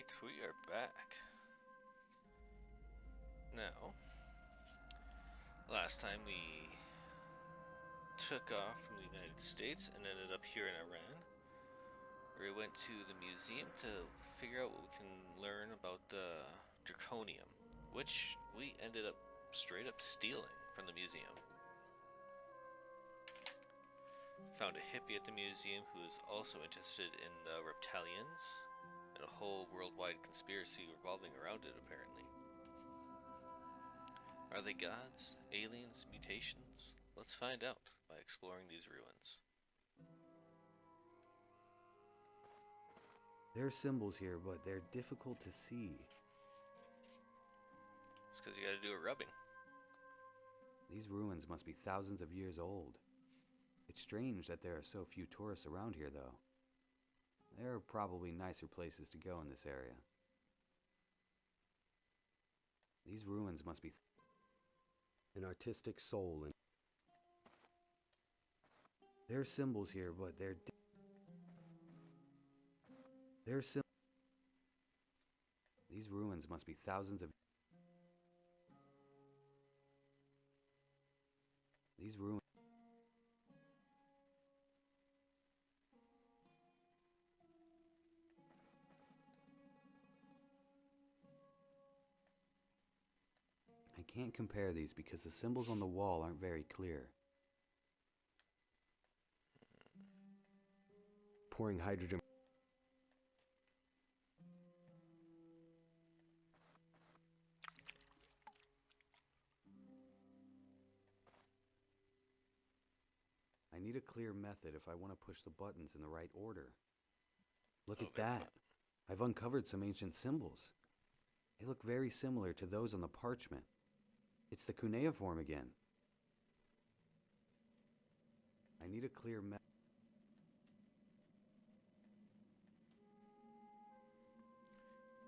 Alright, we are back. Now, last time we took off from the United States and ended up here in Iran, where we went to the museum to figure out what we can learn about the draconium, which we ended up straight up stealing from the museum. Found a hippie at the museum who is also interested in the reptilians and a whole worldwide conspiracy revolving around it, apparently. Are they gods, aliens, mutations? Let's find out by exploring these ruins. There are symbols here, but they're difficult to see. It's because you gotta do a rubbing. These ruins must be thousands of years old. It's strange that there are so few tourists around here, though. There are probably nicer places to go in this area. These ruins must be an artistic soul. There are symbols here, but they're These ruins must be thousands of These ruins I can't compare these because the symbols on the wall aren't very clear. Pouring hydrogen. I need a clear method if I want to push the buttons in the right order. Look at that. I've uncovered some ancient symbols. They look very similar to those on the parchment. It's the cuneiform again. I need a clear method.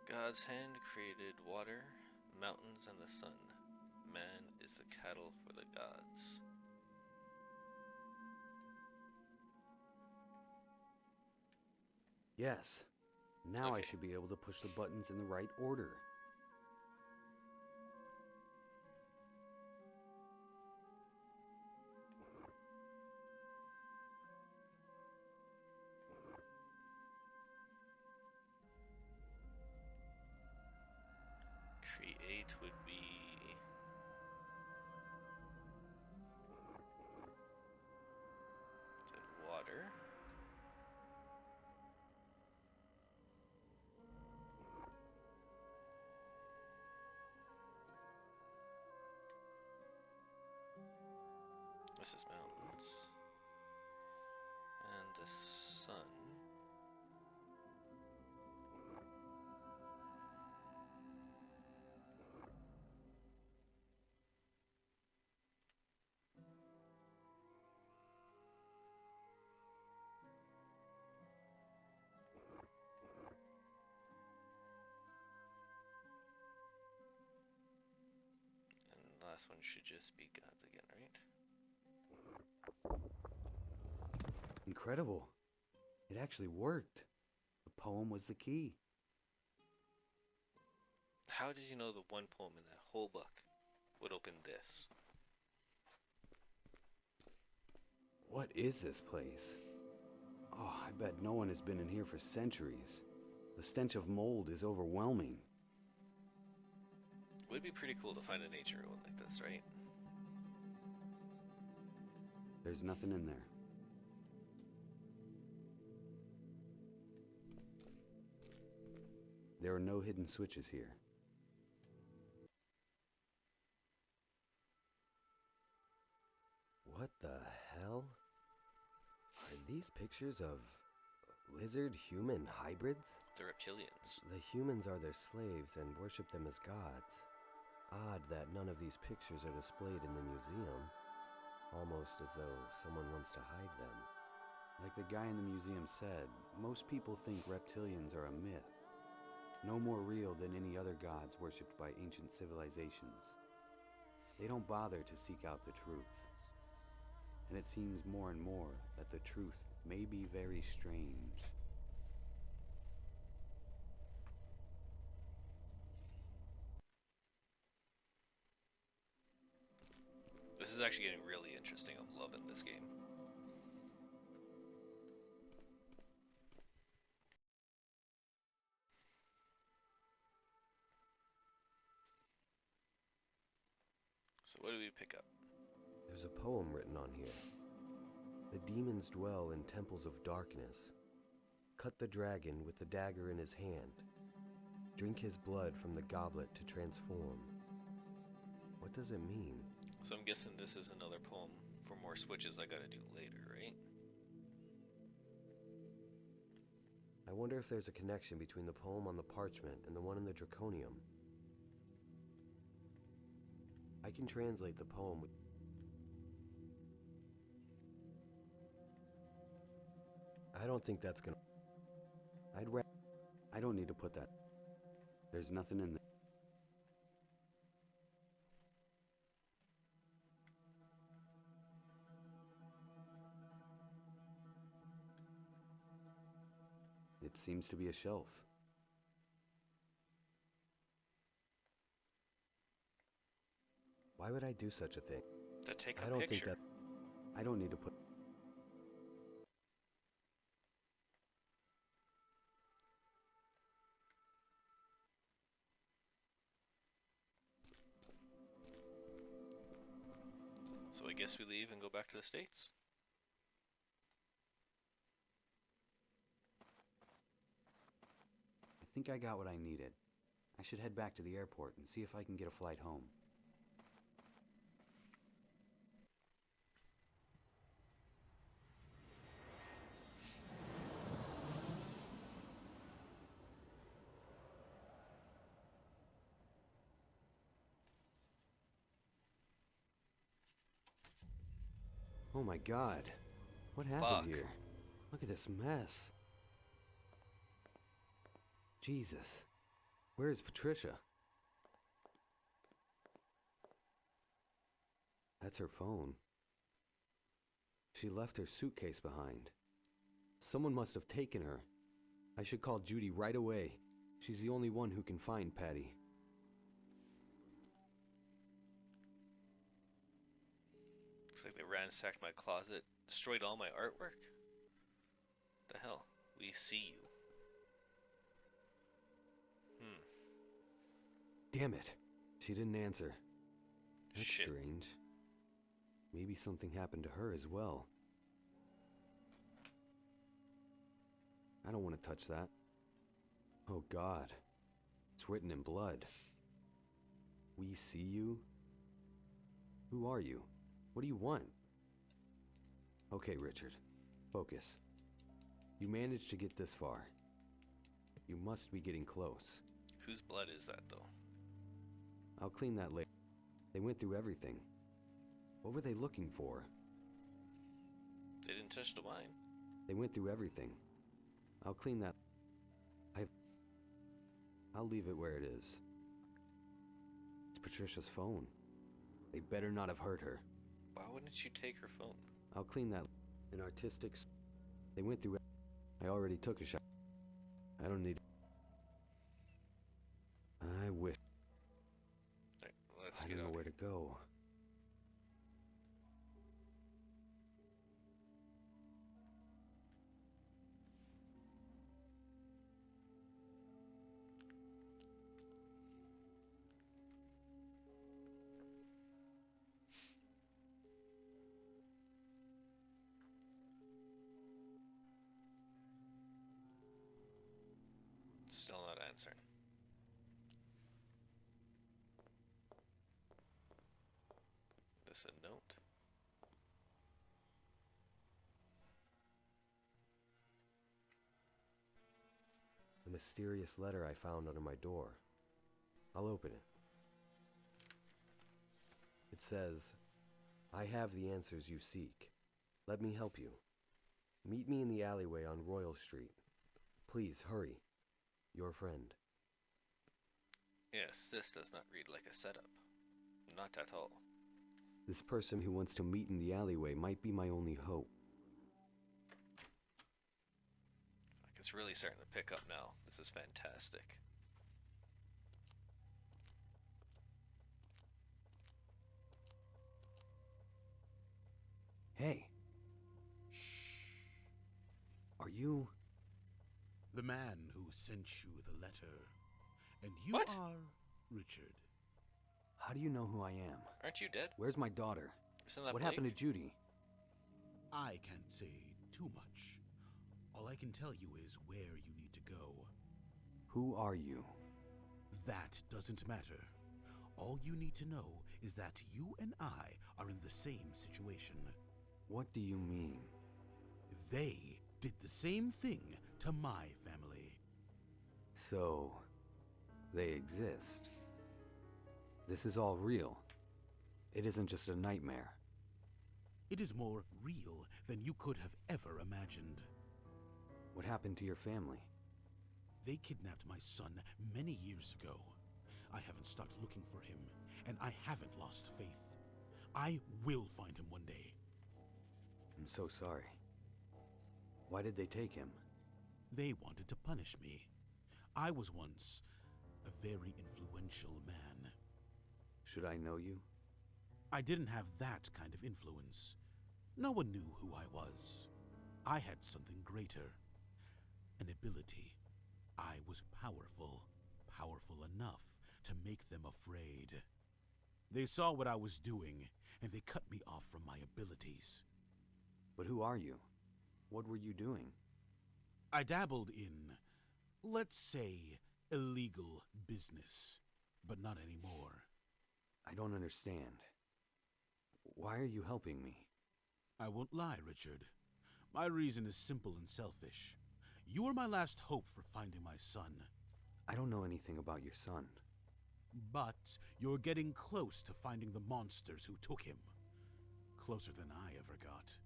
God's hand created water, mountains, and the sun. Man is the cattle for the gods. Yes. Now I Okay. should be able to push the buttons in the right order. Create would be... the water. This is mountains. And the sun. And the last one should just be gods again, right? Incredible. It actually worked. The poem was the key. How did you know the one poem in that whole book would open this? What is this place? Oh, I bet no one has been in here for centuries. The stench of mold is overwhelming. It would be pretty cool to find a nature ruin like this, right? There's nothing in there. There are no hidden switches here. What the hell? Are these pictures of lizard-human hybrids? The reptilians. The humans are their slaves and worship them as gods. Odd that none of these pictures are displayed in the museum. Almost as though someone wants to hide them. Like the guy in the museum said, most people think reptilians are a myth. No more real than any other gods worshipped by ancient civilizations. They don't bother to seek out the truth. And it seems more and more that the truth may be very strange. This is actually getting really interesting. I'm loving this game. So what do we pick up? There's a poem written on here. The demons dwell in temples of darkness. Cut the dragon with the dagger in his hand. Drink his blood from the goblet to transform. What does it mean? So I'm guessing this is another poem for more switches I gotta do later, right? I wonder if there's a connection between the poem on the parchment and the one in the draconium. I can translate the poem with... I don't think that's gonna... I don't need to put that. There's nothing in there. It seems to be a shelf. Why would I do such a thing? To take a I don't picture. think that... I don't need to put... So I guess we leave and go back to the States? I think I got what I needed. I should head back to the airport and see if I can get a flight home. Oh my God. What happened Fuck. here? Look at this mess. Jesus. Where is Patricia? That's her phone. She left her suitcase behind. Someone must have taken her. I should call Judy right away. She's the only one who can find Patty. Looks like they ransacked my closet, destroyed all my artwork. The hell? We see you. Damn it. She didn't answer. That's Shit. strange. Maybe something happened to her as well. I don't want to touch that. Oh God. It's written in blood. We see you? Who are you? What do you want? Okay, Richard. Focus. You managed to get this far. You must be getting close. Whose blood is that, though? I'll clean that later. They went through everything. What were they looking for? They didn't touch the wine. They went through everything. I'll clean that. I'll leave it where it is. It's Patricia's phone. They better not have hurt her. Why wouldn't you take her phone? I'll clean that. An artistic... They went through... I already took a shot. I don't need... I wish... Right, let's I get don't know out where of to go. Still not answering. This a note? The mysterious letter I found under my door. I'll open it. It says, I have the answers you seek. Let me help you. Meet me in the alleyway on Royal Street. Please, hurry. Your friend. Yes, this does not read like a setup. Not at all. This person who wants to meet in the alleyway might be my only hope. Like, it's really starting to pick up now. This is fantastic. Hey. Shh. Are you... The man who sent you the letter. And you What? are Richard. How do you know who I am? Aren't you dead? Where's my daughter? Isn't that What Blake? happened to Judy? I can't say too much. All I can tell you is where you need to go. Who are you? That doesn't matter. All you need to know is that you and I are in the same situation. What do you mean? They did the same thing to my family. So, they exist. This is all real. It isn't just a nightmare. It is more real than you could have ever imagined. What happened to your family? They kidnapped my son many years ago. I haven't stopped looking for him, and I haven't lost faith. I will find him one day. I'm so sorry. Why did they take him? They wanted to punish me. I was once a very influential man. Should I know you? I didn't have that kind of influence. No one knew who I was. I had something greater. An ability. I was powerful. Powerful enough to make them afraid. They saw what I was doing, and they cut me off from my abilities. But who are you? What were you doing? I dabbled in, let's say, illegal business, but not anymore. I don't understand. Why are you helping me? I won't lie, Richard. My reason is simple and selfish. You are my last hope for finding my son. I don't know anything about your son. But you're getting close to finding the monsters who took him. Closer than I ever got.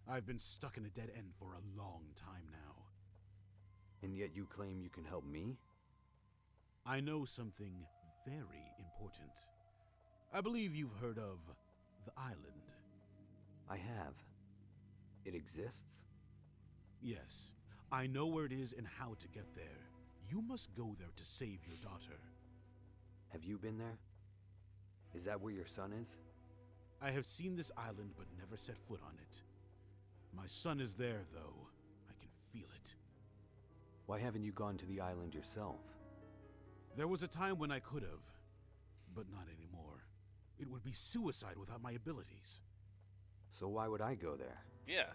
I've been stuck in a dead end for a long time now. And yet you claim you can help me? I know something very important. I believe you've heard of the island. I have. It exists? Yes, I know where it is and how to get there. You must go there to save your daughter. Have you been there? Is that where your son is? I have seen this island but never set foot on it. My son is there, though. I can feel it. Why haven't you gone to the island yourself? There was a time when I could have, but not anymore. It would be suicide without my abilities. So why would I go there? Yeah.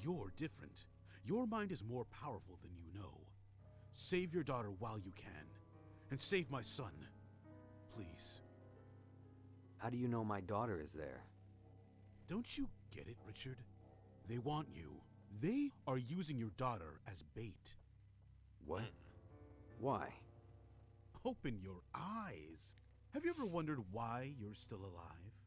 You're different. Your mind is more powerful than you know. Save your daughter while you can, and save my son. Please. How do you know my daughter is there? Don't you get it, Richard? They want you. They are using your daughter as bait. What? Why? Open your eyes. Have you ever wondered why you're still alive?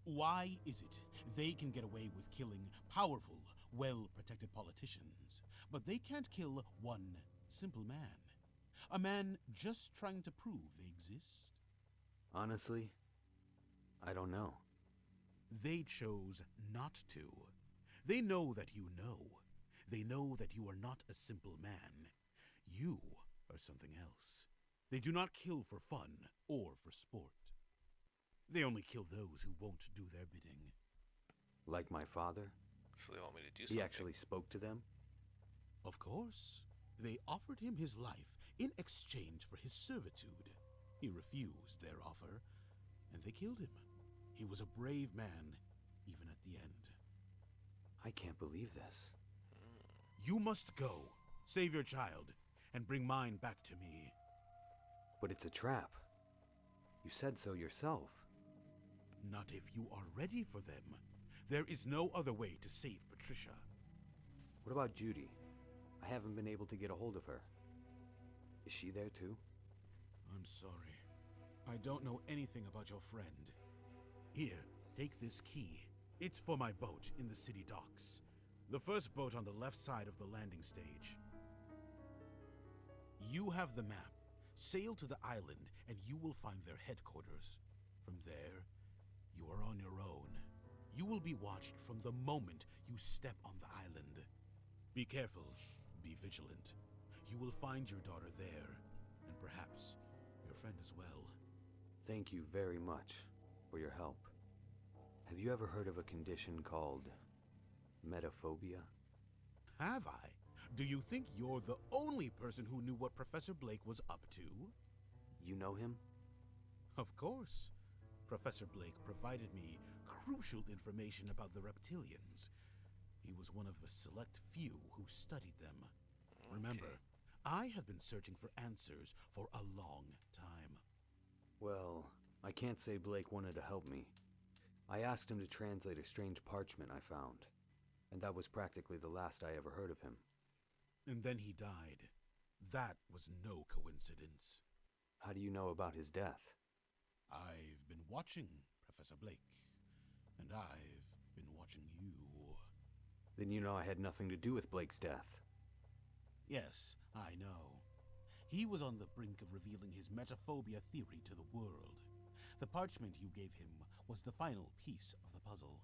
Why is it they can get away with killing powerful, well-protected politicians, but they can't kill one simple man? A man just trying to prove they exist? Honestly, I don't know. They chose not to. They know that you know. They know that you are not a simple man. You are something else. They do not kill for fun or for sport. They only kill those who won't do their bidding. Like my father? So they want me to do something. He actually spoke to them? Of course. They offered him his life in exchange for his servitude. He refused their offer, and they killed him. He was a brave man, even at the end. I can't believe this. You must go, save your child, and bring mine back to me. But it's a trap. You said so yourself. Not if you are ready for them. There is no other way to save Patricia. What about Judy? I haven't been able to get a hold of her. Is she there too? I'm sorry. I don't know anything about your friend. Here, take this key. It's for my boat in the city docks. The first boat on the left side of the landing stage. You have the map. Sail to the island and you will find their headquarters. From there, you are on your own. You will be watched from the moment you step on the island. Be careful, be vigilant. You will find your daughter there, and perhaps your friend as well. Thank you very much for your help. Have you ever heard of a condition called Metaphobia? Have I? Do you think you're the only person who knew what Professor Blake was up to? You know him? Of course. Professor Blake provided me crucial information about the reptilians. He was one of a select few who studied them. Okay. Remember, I have been searching for answers for a long time. Well, I can't say Blake wanted to help me. I asked him to translate a strange parchment I found, and that was practically the last I ever heard of him. And then he died. That was no coincidence. How do you know about his death? I've been watching Professor Blake, and I've been watching you. Then you know I had nothing to do with Blake's death. Yes, I know. He was on the brink of revealing his metaphobia theory to the world. The parchment you gave him was the final piece of the puzzle.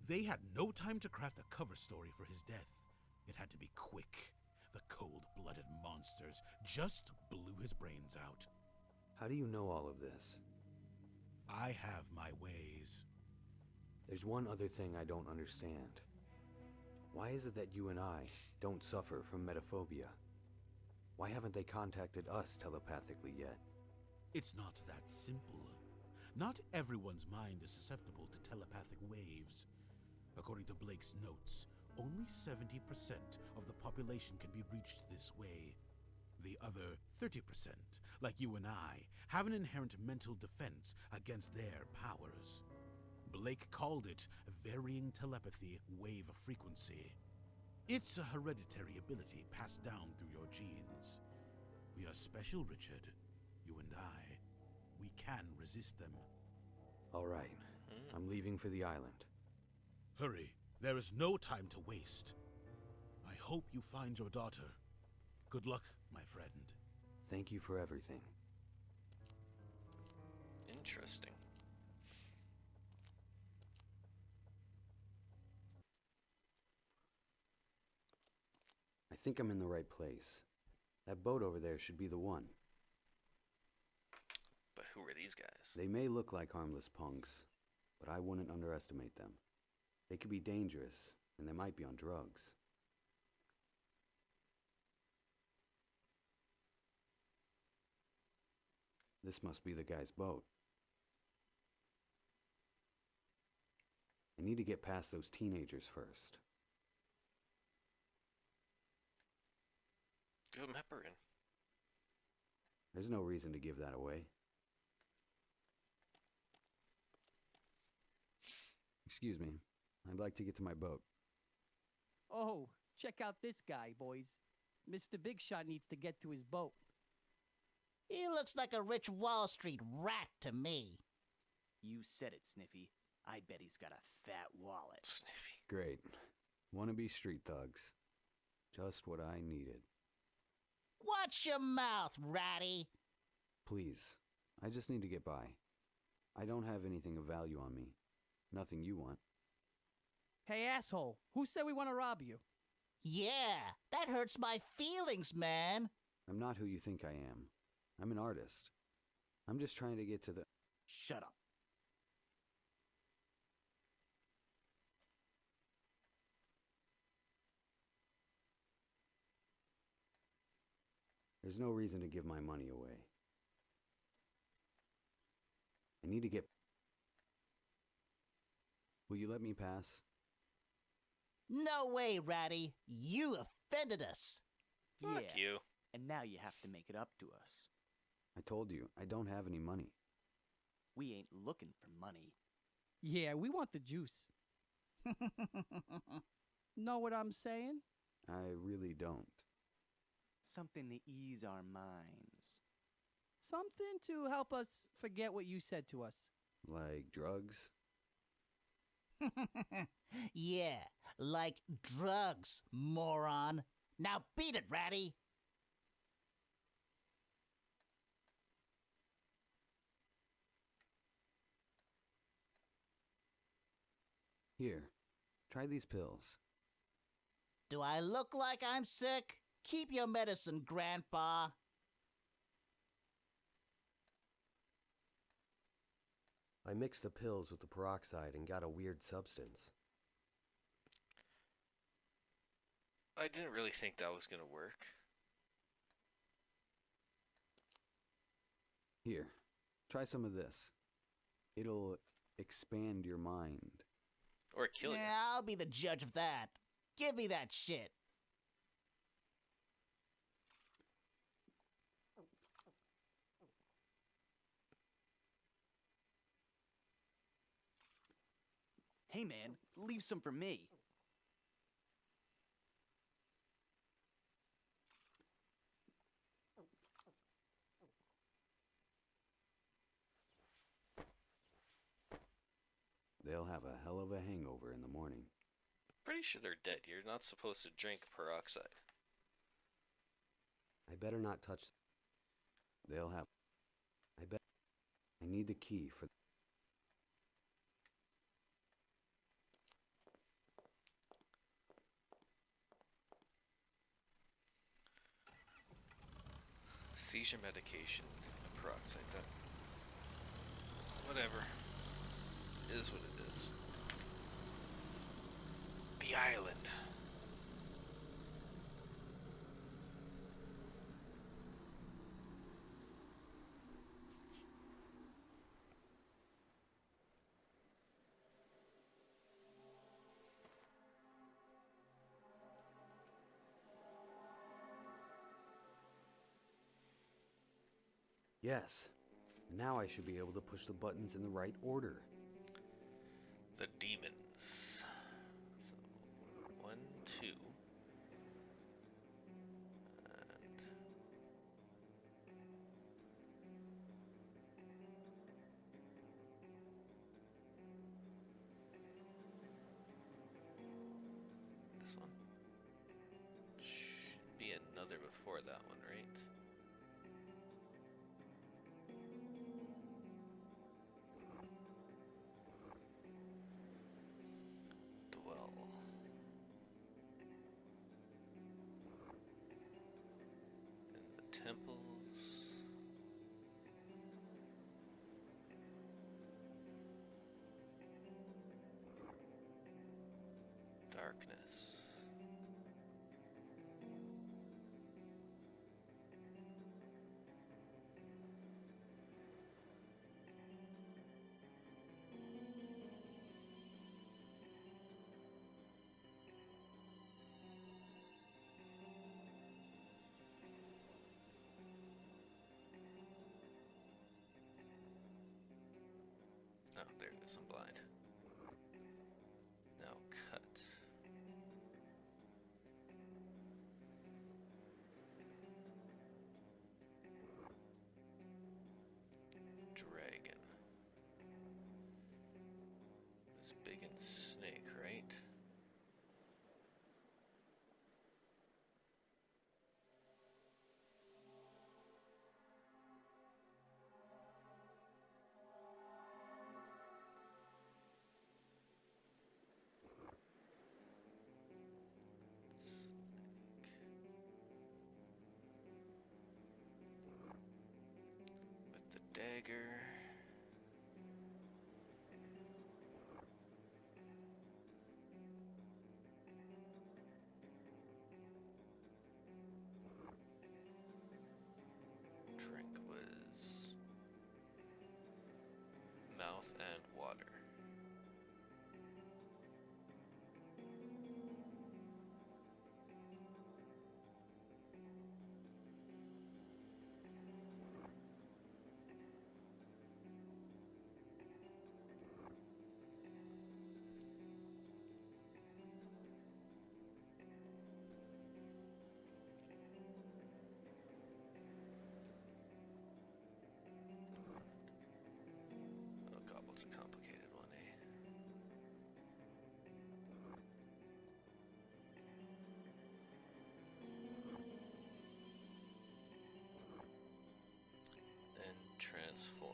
They had no time to craft a cover story for his death. It had to be quick. The cold-blooded monsters just blew his brains out. How do you know all of this? I have my ways. There's one other thing I don't understand. Why is it that you and I don't suffer from metaphobia? Why haven't they contacted us telepathically yet? It's not that simple. Not everyone's mind is susceptible to telepathic waves. According to Blake's notes, only 70% of the population can be reached this way. The other 30%, like you and I, have an inherent mental defense against their powers. Blake called it varying telepathy wave frequency. It's a hereditary ability passed down through your genes. We are special, Richard. You and I. We can resist them. All right, I'm leaving for the island. Hurry. There is no time to waste. I hope you find your daughter. Good luck, my friend. Thank you for everything. Interesting. I think I'm in the right place. That boat over there should be the one. But who are these guys? They may look like harmless punks, but I wouldn't underestimate them. They could be dangerous, and they might be on drugs. This must be the guy's boat. I need to get past those teenagers first. Give him heparin. There's no reason to give that away. Excuse me. I'd like to get to my boat. Oh, check out this guy, boys. Mr. Big Shot needs to get to his boat. He looks like a rich Wall Street rat to me. You said it, Sniffy. I bet he's got a fat wallet. Sniffy. Great. Wannabe street thugs. Just what I needed. Watch your mouth, ratty. Please, I just need to get by. I don't have anything of value on me. Nothing you want. Hey, asshole, who said we want to rob you? Yeah, that hurts my feelings, man. I'm not who you think I am. I'm an artist. I'm just trying to get to the... Shut up. There's no reason to give my money away. I need to get... Will you let me pass? No way, ratty. You offended us. Fuck Yeah, you. and now you have to make it up to us. I told you, I don't have any money. We ain't looking for money. Yeah, we want the juice. Know what I'm saying? I really don't. Something to ease our minds. Something to help us forget what you said to us. Like drugs? Yeah, like drugs, moron. Now beat it, ratty. Here, try these pills. Do I look like I'm sick? Keep your medicine, Grandpa. I mixed the pills with the peroxide and got a weird substance. I didn't really think that was gonna work. Here, try some of this. It'll expand your mind. Or kill you. Yeah, I'll be the judge of that. Give me that shit. Hey man, leave some for me. They'll have a hell of a hangover in the morning. Pretty sure they're dead. You're not supposed to drink peroxide. I better not touch. They'll have. I bet. I need the key for. Seizure medication, peroxide. That. Whatever. Is what it is. The island. Yes. Now I should be able to push the buttons in the right order. The demons. So, 1, 2. And this one. Should be another before that one, right? Dwell. In the temples. Darkness. Oh, there it is. I'm blind. Now cut. Dragon. This big and snake, right? With the dagger. Drink was mouth and water. Oh, gobble's a complicated one, eh? Then transform.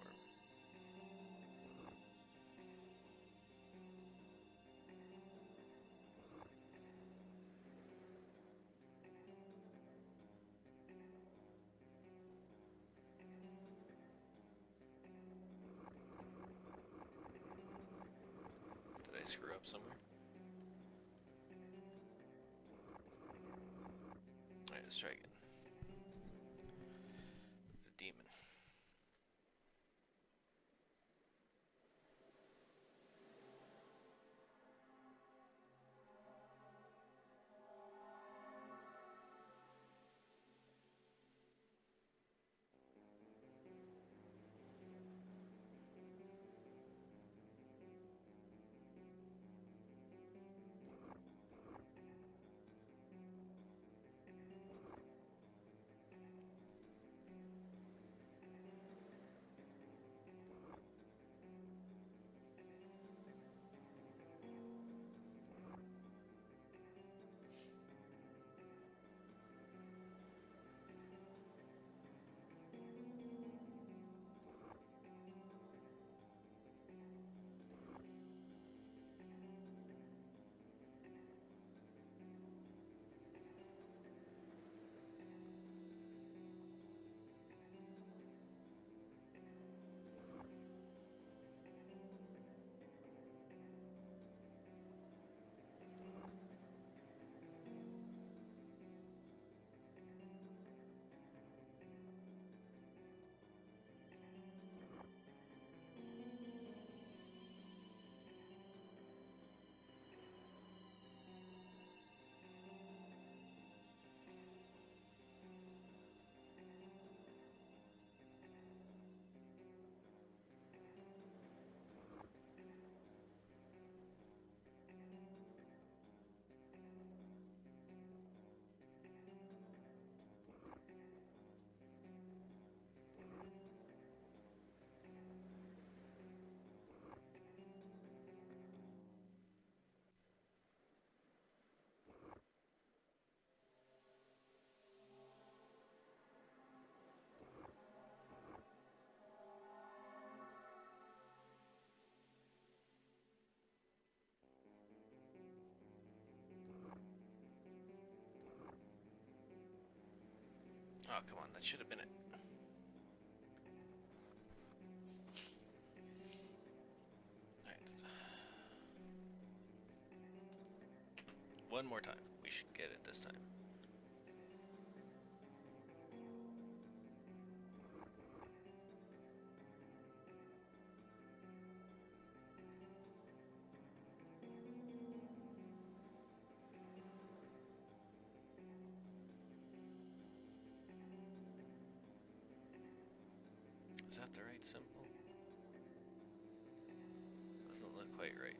Did I screw up somewhere? this dragon. The demon. Oh, come on, that should have been it. Alright. One more time. We should get it this time. Is that the right symbol? Doesn't look quite right.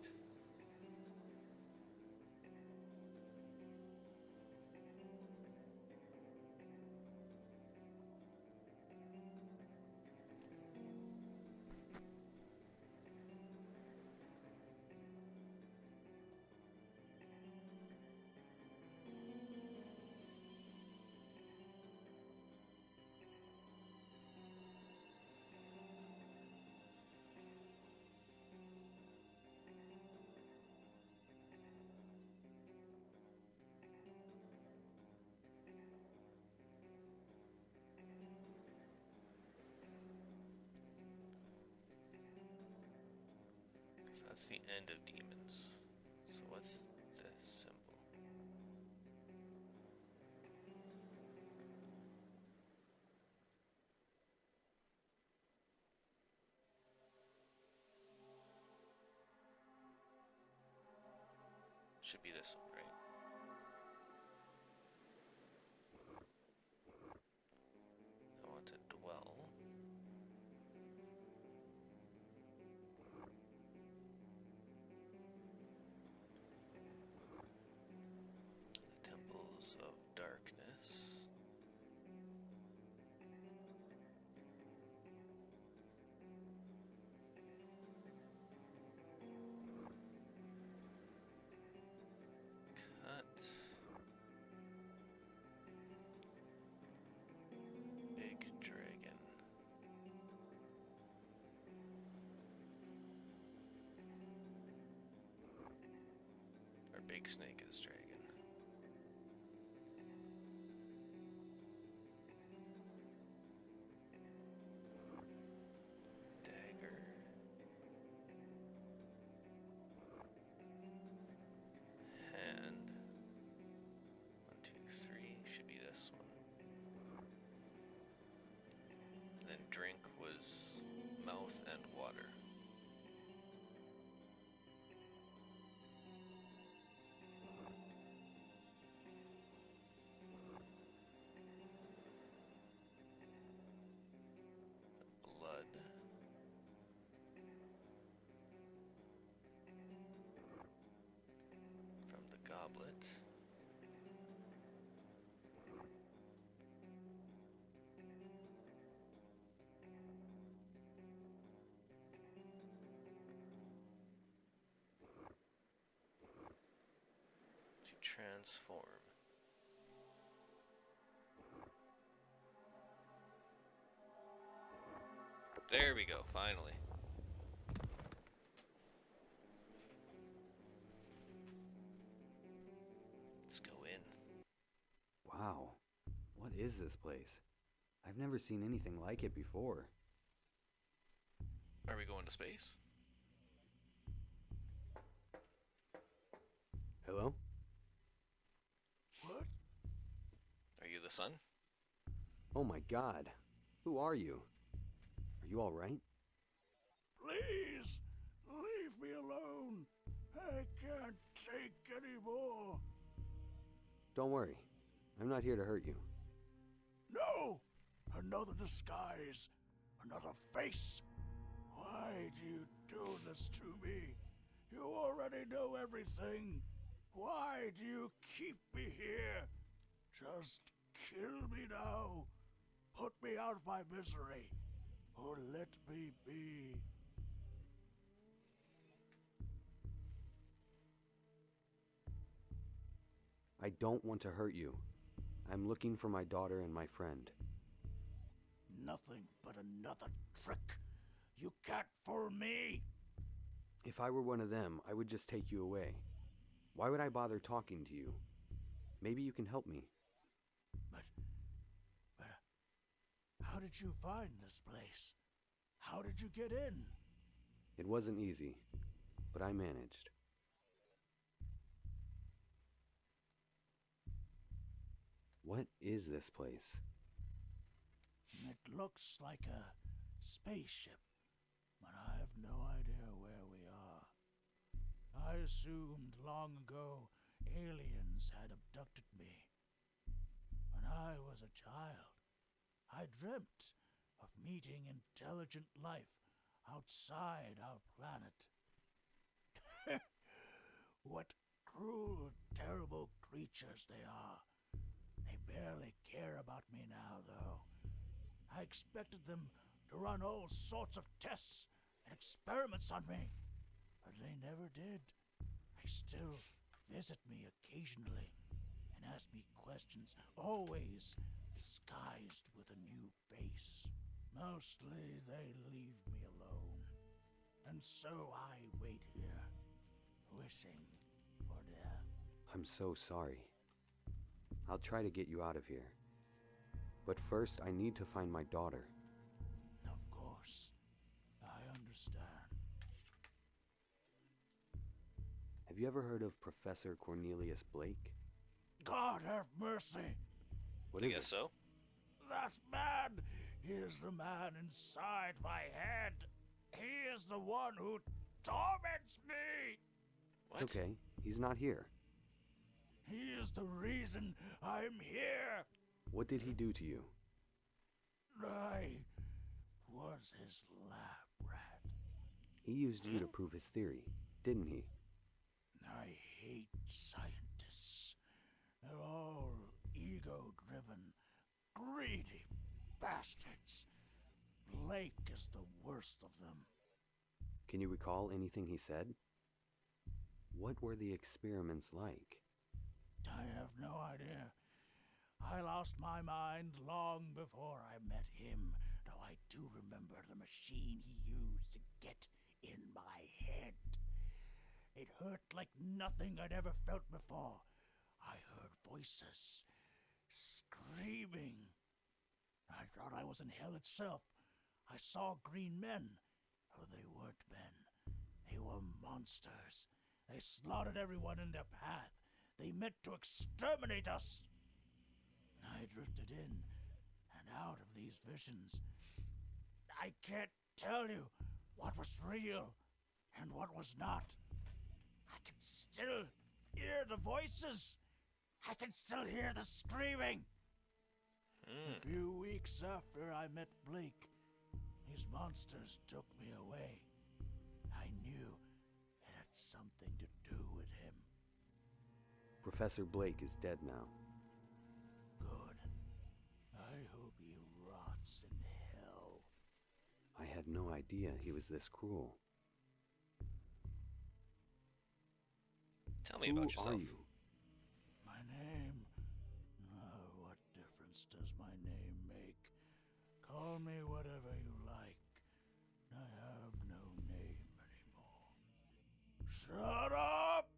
So that's the end of demons. So what's the symbol? Should be this one, right? I want to dwell. The temples of darkness. Cut. Big dragon. Or big snake is dragon. Dagger. Hand. 1, 2, 3. Should be this one. transform. There we go, finally. Let's go in. Wow. What is this place? I've never seen anything like it before. Are we going to space? Hello? What? Are you the son? Oh my god. Who are you? Are you alright? Please, leave me alone. I can't take any more. Don't worry. I'm not here to hurt you. No! Another disguise. Another face. Why do you do this to me? You already know everything. Why do you keep me here? Just kill me now. Put me out of my misery. Or let me be. I don't want to hurt you. I'm looking for my daughter and my friend. Nothing but another trick. You can't fool me. If I were one of them, I would just take you away. Why would I bother talking to you? Maybe you can help me. But how did you find this place? How did you get in? It wasn't easy, but I managed. What is this place? It looks like a spaceship, but I have no idea where we are. I assumed long ago aliens had abducted me. When I was a child, I dreamt of meeting intelligent life outside our planet. What cruel, terrible creatures they are. They barely care about me now, though. I expected them to run all sorts of tests and experiments on me, but they never did. They still visit me occasionally and ask me questions, always disguised with a new face. Mostly they leave me alone, and so I wait here, wishing for death. I'm so sorry. I'll try to get you out of here. But first, I need to find my daughter. Of course, I understand. Have you ever heard of Professor Cornelius Blake? God have mercy! What I is guess it? so. That man! He is the man inside my head! He is the one who torments me! What? It's okay. He's not here. He is the reason I'm here! What did he do to you? I was his lab rat. He used you to prove his theory, didn't he? I hate scientists. They're all ego-driven, greedy bastards. Blake is the worst of them. Can you recall anything he said? What were the experiments like? I have no idea. I lost my mind long before I met him, though I do remember the machine he used to get in my head. It hurt like nothing I'd ever felt before. I heard voices, screaming. I thought I was in hell itself. I saw green men, though they weren't men. They were monsters. They slaughtered everyone in their path. They meant to exterminate us. I drifted in and out of these visions. I can't tell you what was real and what was not. I can still hear the voices. I can still hear the screaming. A few weeks after I met Blake, these monsters took me away. I knew it had something to do with him. Professor Blake is dead now. Good. I hope he rots in hell. I had no idea he was this cruel. Tell me Who about yourself. are you? Call me whatever you like. I have no name anymore. Shut up!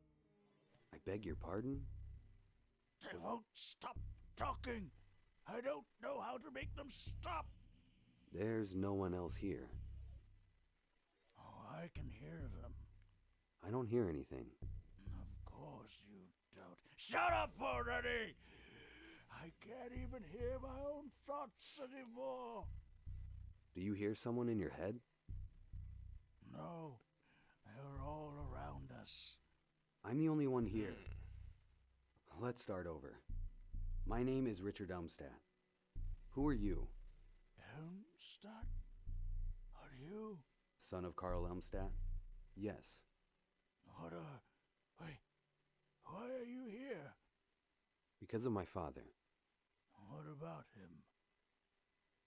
I beg your pardon? They won't stop talking. I don't know how to make them stop. There's no one else here. Oh, I can hear them. I don't hear anything. Of course you don't. Shut up already! I can't even hear my own thoughts anymore. Do you hear someone in your head? No, they're all around us. I'm the only one here. Let's start over. My name is Richard Elmstadt. Who are you? Elmstadt? Are you? Son of Carl Elmstadt? Yes. Wait, why are you here? Because of my father. What about him?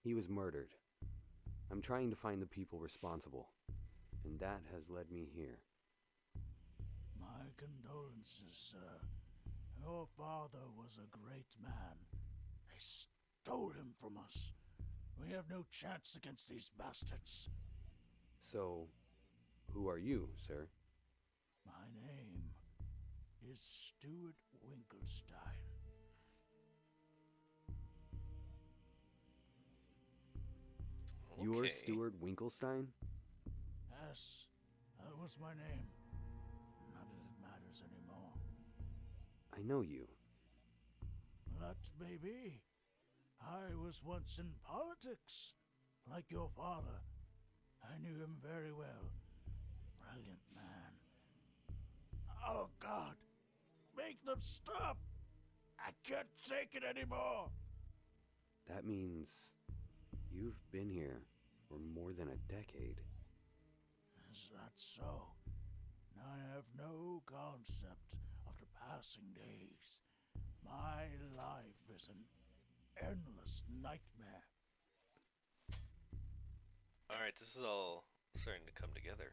He was murdered. I'm trying to find the people responsible, and that has led me here. My condolences, sir. Your father was a great man. They stole him from us. We have no chance against these bastards. So, who are you, sir? My name is Stuart Winkelstein. You're Okay. Stuart Winkelstein? Yes, that was my name. Not that it matters anymore. I know you. That may be. I was once in politics, like your father. I knew him very well. Brilliant man. Oh, God. Make them stop. I can't take it anymore. That means you've been here for more than a decade. Is that so? I have no concept of the passing days. My life is an endless nightmare. Alright, this is all starting to come together.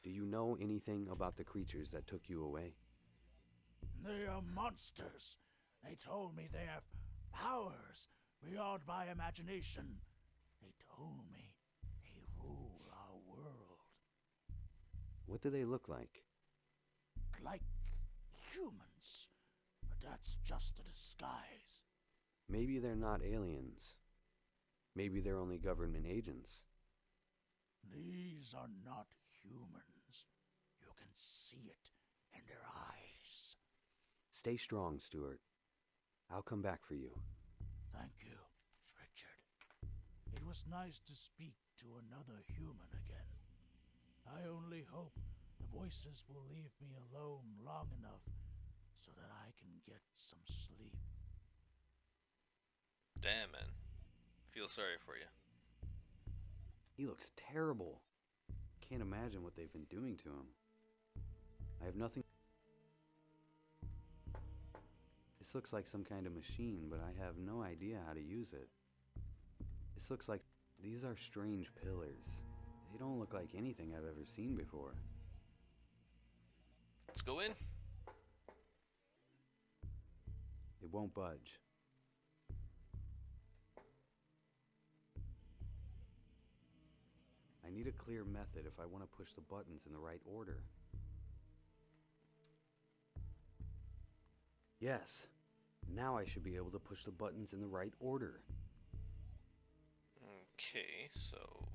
Do you know anything about the creatures that took you away? They are monsters. They told me they have powers beyond my imagination. They told me they rule our world. What do they look like? Like humans. But that's just a disguise. Maybe they're not aliens. Maybe they're only government agents. These are not humans. You can see it in their eyes. Stay strong, Stuart. I'll come back for you. Thank you, Richard. It was nice to speak to another human again. I only hope the voices will leave me alone long enough so that I can get some sleep. Damn, man. Feel sorry for you. He looks terrible. Can't imagine what they've been doing to him. I have nothing. This looks like some kind of machine, but I have no idea how to use it. This looks like... These are strange pillars. They don't look like anything I've ever seen before. Let's go in. It won't budge. I need a clear method if I want to push the buttons in the right order. Yes. Now I should be able to push the buttons in the right order. Okay, so...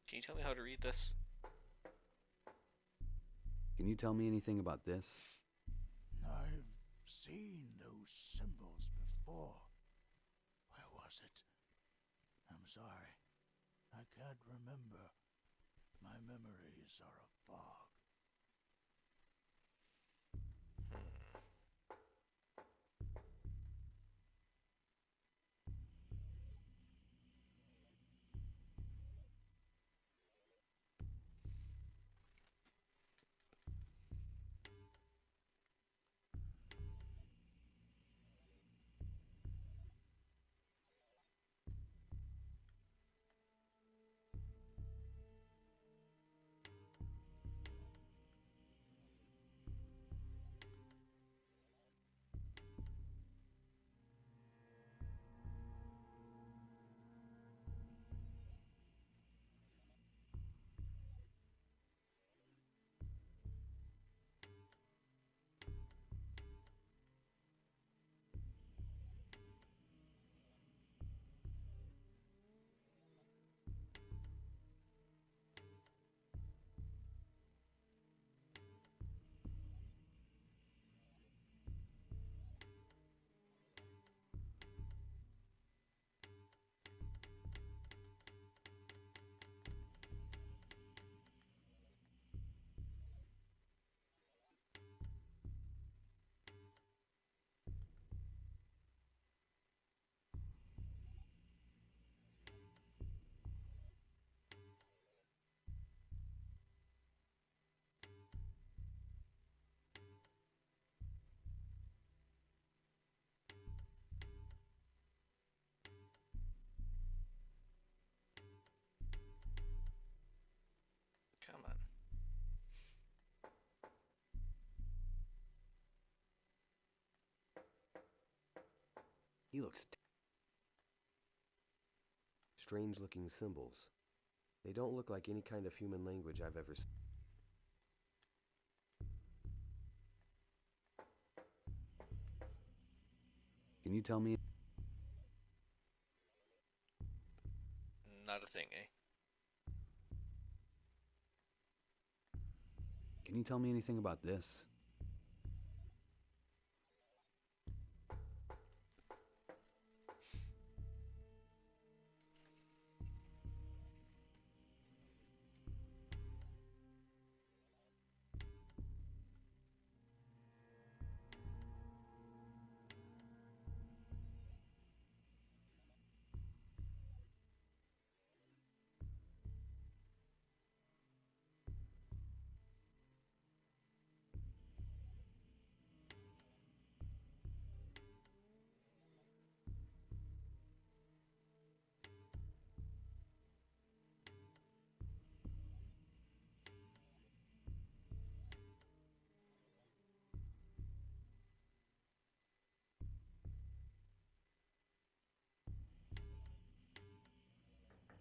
Can you tell me how to read this? Can you tell me anything about this? I've seen those symbols before. Where was it? I'm sorry. I can't remember. My memories are a fog. Come on. He looks strange looking symbols. They don't look like any kind of human language I've ever seen. Can you tell me? Not a thing, eh? Can you tell me anything about this?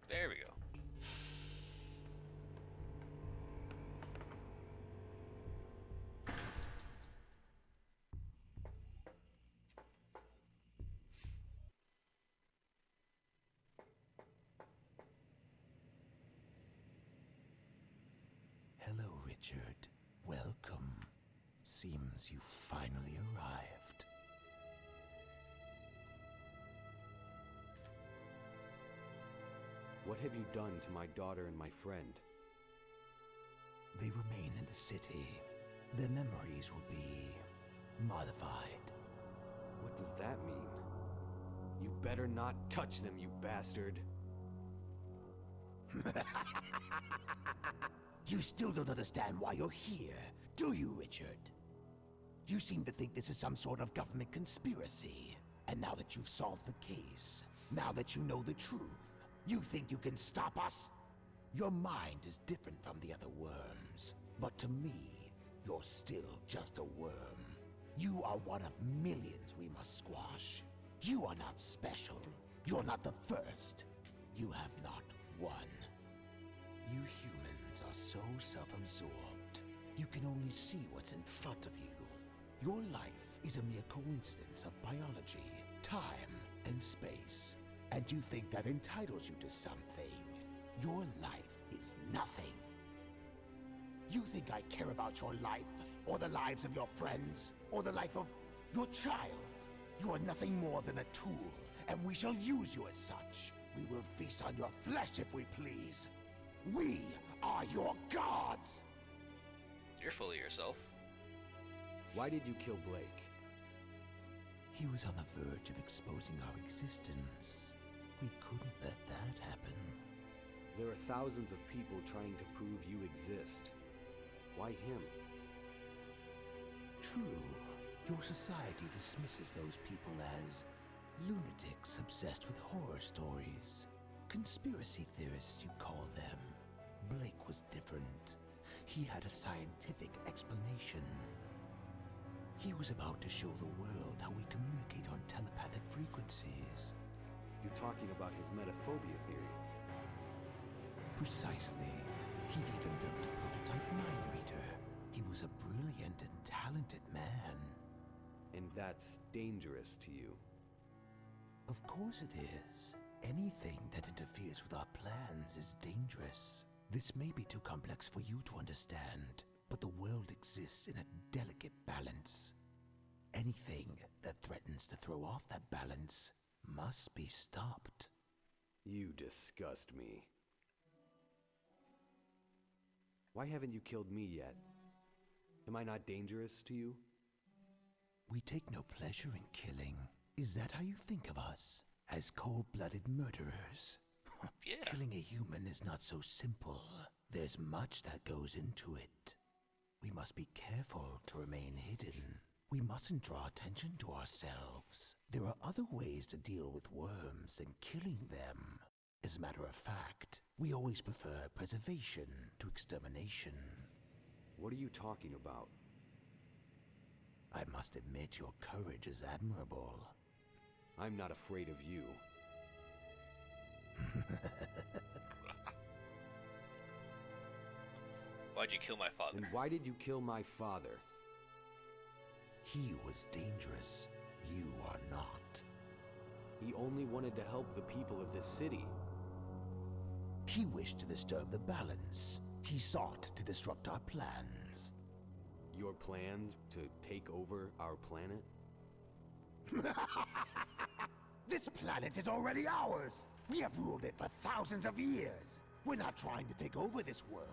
There we go. Hello, Richard. Welcome. Seems you finally arrived. What have you done to my daughter and my friend? They remain in the city. Their memories will be modified. What does that mean? You better not touch them, you bastard! You still don't understand why you're here, do you, Richard? You seem to think this is some sort of government conspiracy. And now that you've solved the case, now that you know the truth, you think you can stop us? Your mind is different from the other worms. But to me, you're still just a worm. You are one of millions we must squash. You are not special. You're not the first. You have not won. You humans are so self-absorbed. You can only see what's in front of you. Your life is a mere coincidence of biology, time, and space. And you think that entitles you to something. Your life is means nothing. You think I care about your life, or the lives of your friends, or the life of your child? You are nothing more than a tool, and we shall use you as such. We will feast on your flesh if we please. We are your gods! You're full of yourself. Why did you kill Blake? He was on the verge of exposing our existence. We couldn't let that happen. There are thousands of people trying to prove you exist. Why him? True. Your society dismisses those people as lunatics obsessed with horror stories. Conspiracy theorists, you call them. Blake was different. He had a scientific explanation. He was about to show the world how we communicate on telepathic frequencies. You're talking about his Metaphobia theory. Precisely. He'd even built a prototype mind reader. He was a brilliant and talented man. And that's dangerous to you. Of course it is. Anything that interferes with our plans is dangerous. This may be too complex for you to understand, but the world exists in a delicate balance. Anything that threatens to throw off that balance must be stopped. You disgust me. Why haven't you killed me yet? Am I not dangerous to you? We take no pleasure in killing. Is that how you think of us? As cold-blooded murderers? Yeah. Killing a human is not so simple. There's much that goes into it. We must be careful to remain hidden. We mustn't draw attention to ourselves. There are other ways to deal with worms than killing them. As a matter of fact, we always prefer preservation to extermination. What are you talking about? I must admit your courage is admirable. I'm not afraid of you. Why'd you kill my father? Then why did you kill my father? He was dangerous. You are not. He only wanted to help the people of this city. He wished to disturb the balance. He sought to disrupt our plans. Your plans to take over our planet? This planet is already ours! We have ruled it for thousands of years! We're not trying to take over this world.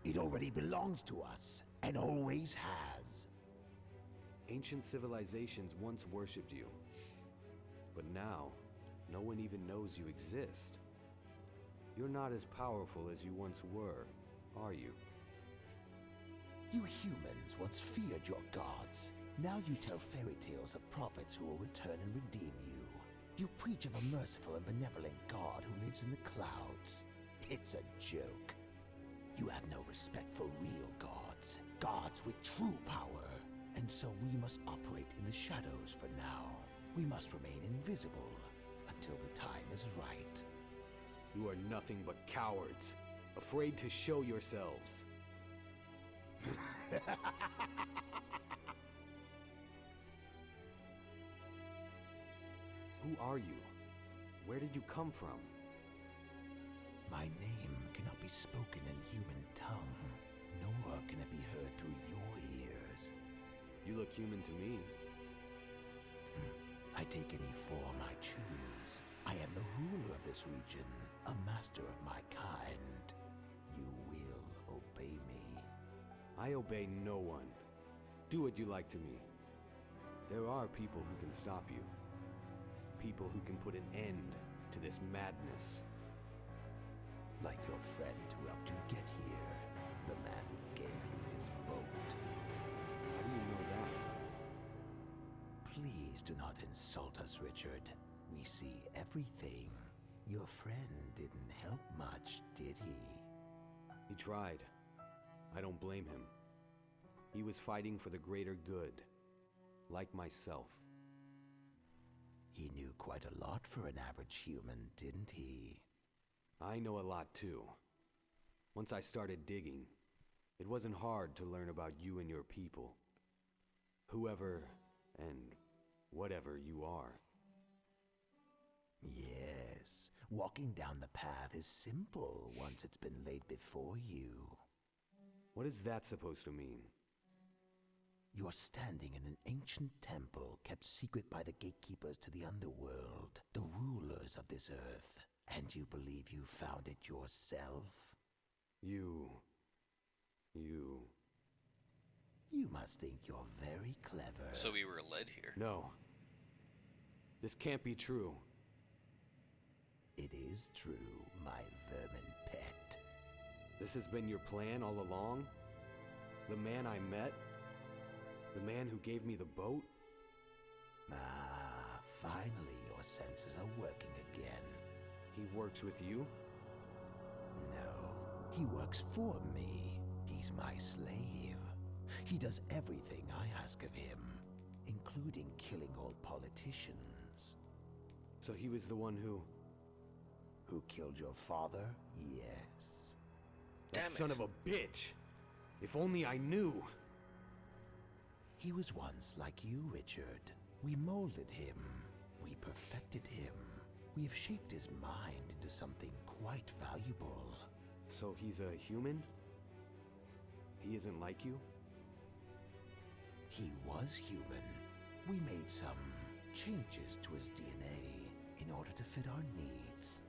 It already belongs to us, and always has. Ancient civilizations once worshipped you. But now, no one even knows you exist. You're not as powerful as you once were, are you? You humans once feared your gods. Now you tell fairy tales of prophets who will return and redeem you. You preach of a merciful and benevolent God who lives in the clouds. It's a joke. You have no respect for real gods, gods with true power. And so we must operate in the shadows for now. We must remain invisible until the time is right. You are nothing but cowards, afraid to show yourselves. Who are you? Where did you come from? My name cannot be spoken in human tongue, nor can it be heard through your ears. You look human to me. I take any form I choose. I am the ruler of this region, a master of my kind. You will obey me. I obey no one. Do what you like to me. There are people who can stop you. People who can put an end to this madness. Like your friend who helped you get here, the man who gave you his boat. How do you know that? Please do not insult us, Richard. We see everything. Your friend didn't help much, did he? He tried. I don't blame him. He was fighting for the greater good, like myself. He knew quite a lot for an average human, didn't he? I know a lot too. Once I started digging, it wasn't hard to learn about you and your people. Whoever and whatever you are. Yes, Walking down the path is simple once it's been laid before you. What is that supposed to mean? You're standing in an ancient temple kept secret by the gatekeepers to the underworld, the rulers of this earth, and you believe you found it yourself? You must think you're very clever. So we were led here. No. This can't be true. It is true, my vermin pet. This has been your plan all along? The man I met? The man who gave me the boat? Ah, finally your senses are working again. He works with you? No, he works for me. He's my slave. He does everything I ask of him, including killing old politicians. So he was the one who killed your father? Yes. That Damn son it. of a bitch! If only I knew! He was once like you, Richard. We molded him. We perfected him. We've shaped his mind into something quite valuable. So he's a human? He isn't like you? He was human. We made some changes to his DNA in order to fit our needs.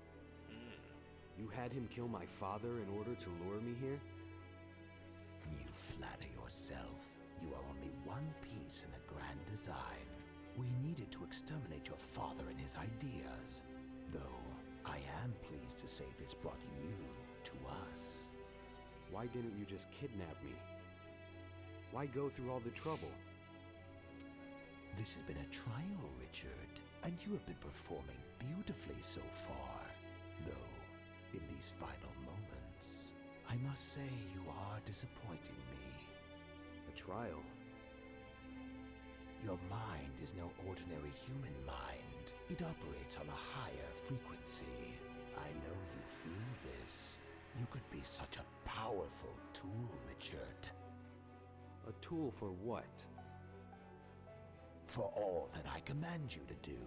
You had him kill my father in order to lure me here? You flatter yourself. You are only one piece in a grand design. We needed to exterminate your father and his ideas. Though, I am pleased to say this brought you to us. Why didn't you just kidnap me? Why go through all the trouble? This has been a trial, Richard, and you have been performing beautifully so far. Though, in these final moments, I must say you are disappointing me. A trial? Your mind is no ordinary human mind. It operates on a higher frequency. I know you feel this. You could be such a powerful tool, Richard. A tool for what? For all that I command you to do.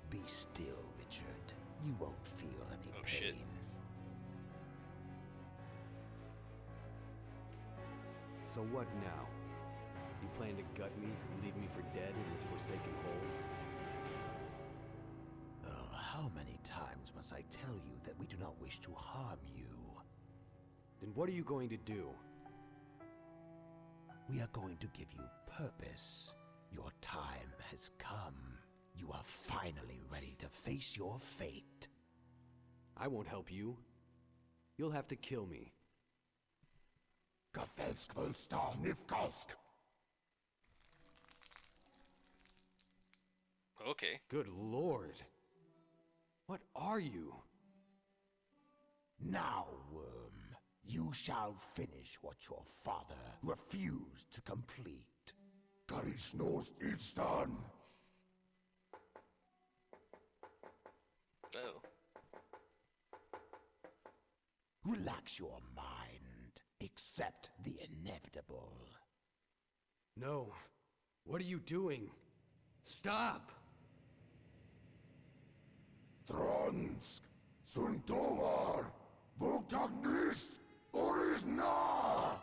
Be still, Richard. You won't feel any Oh, pain. shit. So what now? You plan to gut me and leave me for dead in this forsaken hole? Oh, how many times must I tell you that we do not wish to harm you? Then what are you going to do? We are going to give you purpose. Your time has come. You are finally ready to face your fate. I won't help you. You'll have to kill me. Gafelsk Volstar Nifkalsk. Okay. Good lord. What are you? Now, worm, you shall finish what your father refused to complete. Garisnos Istan. Oh. Relax your mind. Accept the inevitable. No. What are you doing? Stop! Tronsk, Suntovar, Vogtagnis, Orisna!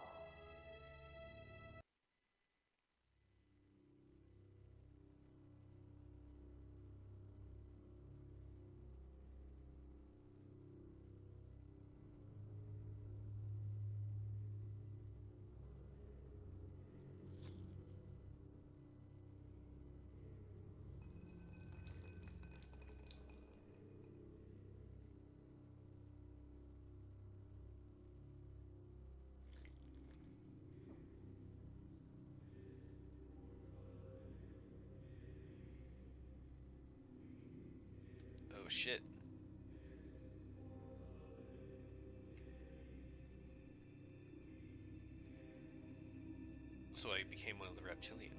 Oh, shit. So I became one of the reptilians.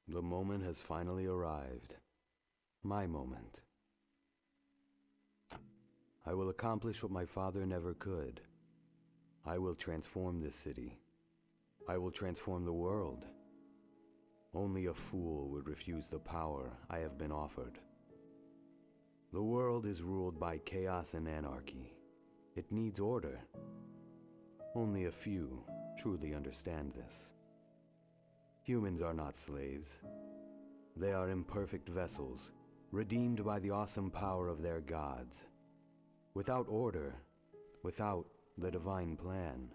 The moment has finally arrived. My moment. I will accomplish what my father never could. I will transform this city I will transform the world. Only a fool would refuse the power I have been offered. The world is ruled by chaos and anarchy. It needs order. Only a few truly understand this. Humans are not slaves. They are imperfect vessels, redeemed by the awesome power of their gods. Without order, without the divine plan,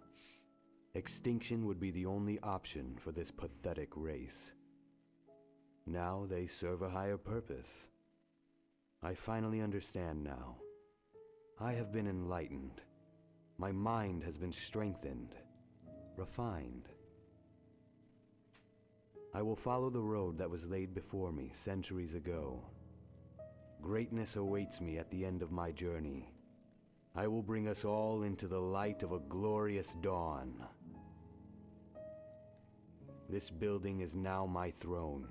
extinction would be the only option for this pathetic race. Now they serve a higher purpose. I finally understand now. I have been enlightened. My mind has been strengthened, refined. I will follow the road that was laid before me centuries ago. Greatness awaits me at the end of my journey. I will bring us all into the light of a glorious dawn. This building is now my throne.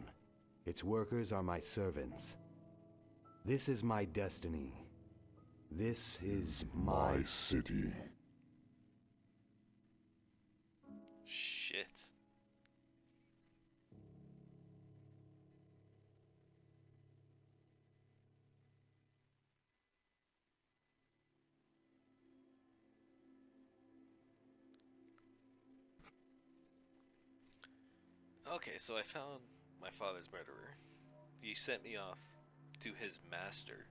Its workers are my servants. This is my destiny. This is my city. Shit. Okay, so I found my father's murderer. He sent me off to his master,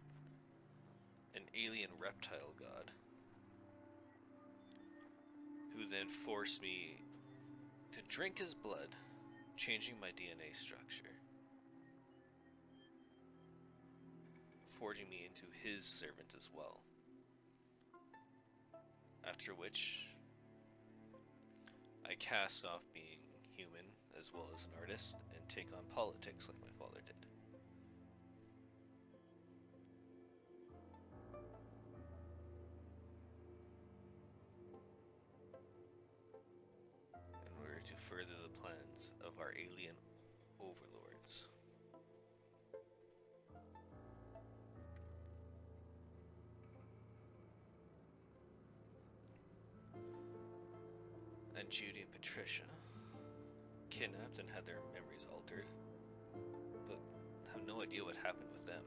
an alien reptile god, who then forced me to drink his blood, changing my DNA structure, forging me into his servant as well. After which, I cast off being human as well as an artist and take on politics like my father did. In order to further the plans of our alien overlords. And Judy and Patricia, kidnapped and had their memories altered, but have no idea what happened with them.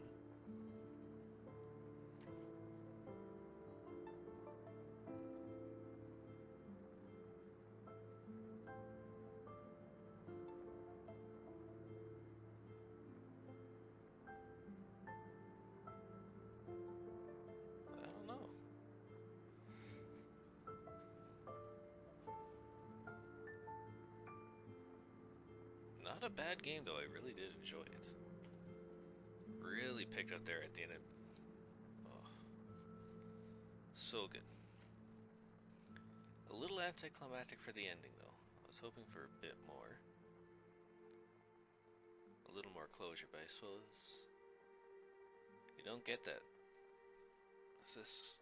I don't know. Not a bad game though, I really did enjoy it. Really picked up there at the end of... Oh, so good. A little anticlimactic for the ending though. I was hoping for a bit more. A little more closure, but I suppose you don't get that. Is this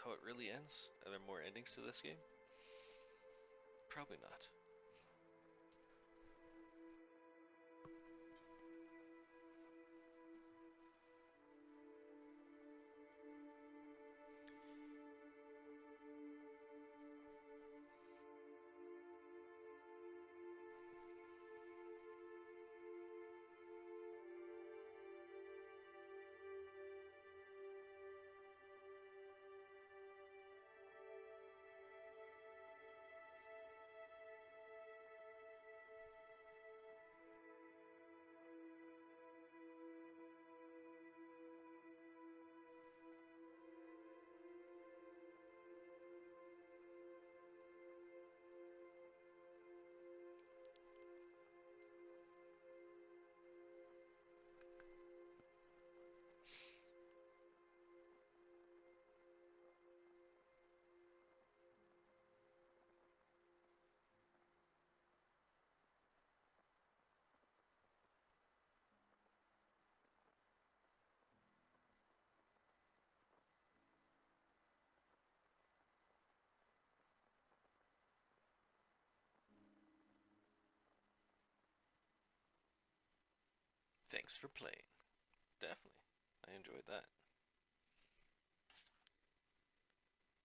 how it really ends? Are there more endings to this game? Probably not. Thanks for playing. Definitely. I enjoyed that.